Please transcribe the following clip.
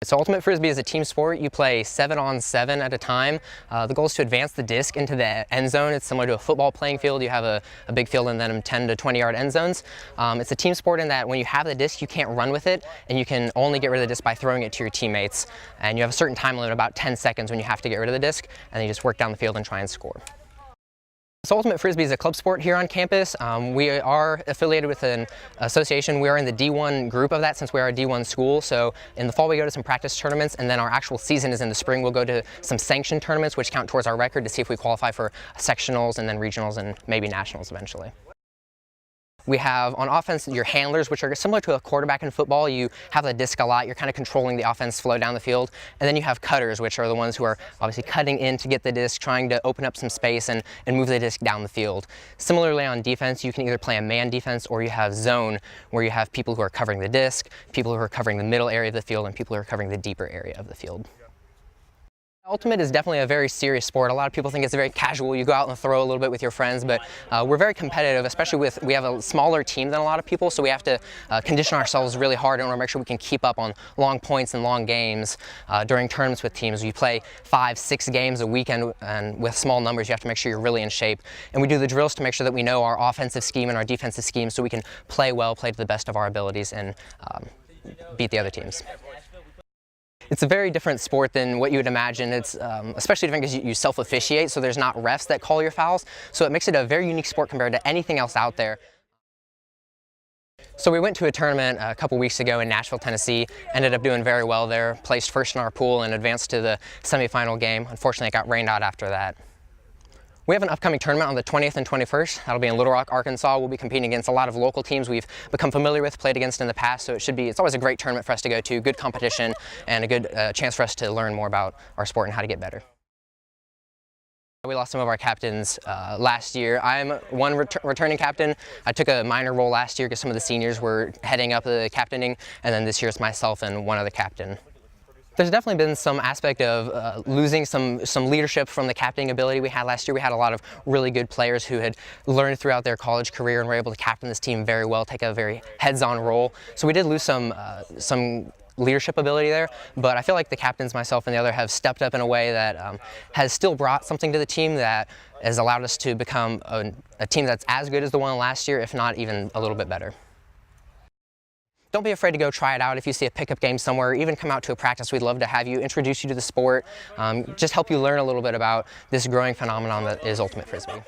So Ultimate Frisbee is a team sport. You play 7-on-7 at a time. The goal is to advance the disc into the end zone. It's similar to a football playing field. You have a big field and then 10 to 20 yard end zones. It's a team sport in that when you have the disc, you can't run with it, and you can only get rid of the disc by throwing it to your teammates. And you have a certain time limit, about 10 seconds, when you have to get rid of the disc, and then you just work down the field and try and score. So Ultimate Frisbee is a club sport here on campus. We are affiliated with an association. We are in the D1 group of that since we are a D1 school. So in the fall we go to some practice tournaments, and then our actual season is in the spring. We'll go to some sanctioned tournaments which count towards our record to see if we qualify for sectionals and then regionals and maybe nationals eventually. We have on offense your handlers, which are similar to a quarterback in football. You have the disc a lot, you're kind of controlling the offense flow down the field. And then you have cutters, which are the ones who are obviously cutting in to get the disc, trying to open up some space and move the disc down the field. Similarly on defense, you can either play a man defense or you have zone, where you have people who are covering the disc, people who are covering the middle area of the field, and people who are covering the deeper area of the field. Ultimate is definitely a very serious sport. A lot of people think it's very casual. You go out and throw a little bit with your friends, but we're very competitive, especially we have a smaller team than a lot of people, so we have to condition ourselves really hard in order to make sure we can keep up on long points and long games during tournaments with teams. We play 5-6 games a weekend, and with small numbers, you have to make sure you're really in shape. And we do the drills to make sure that we know our offensive scheme and our defensive scheme so we can play well, play to the best of our abilities, and beat the other teams. It's a very different sport than what you would imagine. It's especially different because you self-officiate, so there's not refs that call your fouls. So it makes it a very unique sport compared to anything else out there. So we went to a tournament a couple weeks ago in Nashville, Tennessee, ended up doing very well there, placed first in our pool and advanced to the semifinal game. Unfortunately, it got rained out after that. We have an upcoming tournament on the 20th and 21st. That'll be in Little Rock, Arkansas. We'll be competing against a lot of local teams we've become familiar with, played against in the past, so it's always a great tournament for us to go to, good competition, and a good chance for us to learn more about our sport and how to get better. We lost some of our captains last year. I'm one returning captain. I took a minor role last year because some of the seniors were heading up the captaining, and then this year it's myself and one other captain. There's definitely been some aspect of losing some leadership from the captaining ability we had last year. We had a lot of really good players who had learned throughout their college career and were able to captain this team very well, take a very heads-on role. So we did lose some leadership ability there, but I feel like the captains, myself and the other, have stepped up in a way that has still brought something to the team that has allowed us to become a team that's as good as the one last year, if not even a little bit better. Don't be afraid to go try it out. If you see a pickup game somewhere, even come out to a practice, we'd love to have you, introduce you to the sport, just help you learn a little bit about this growing phenomenon that is Ultimate Frisbee.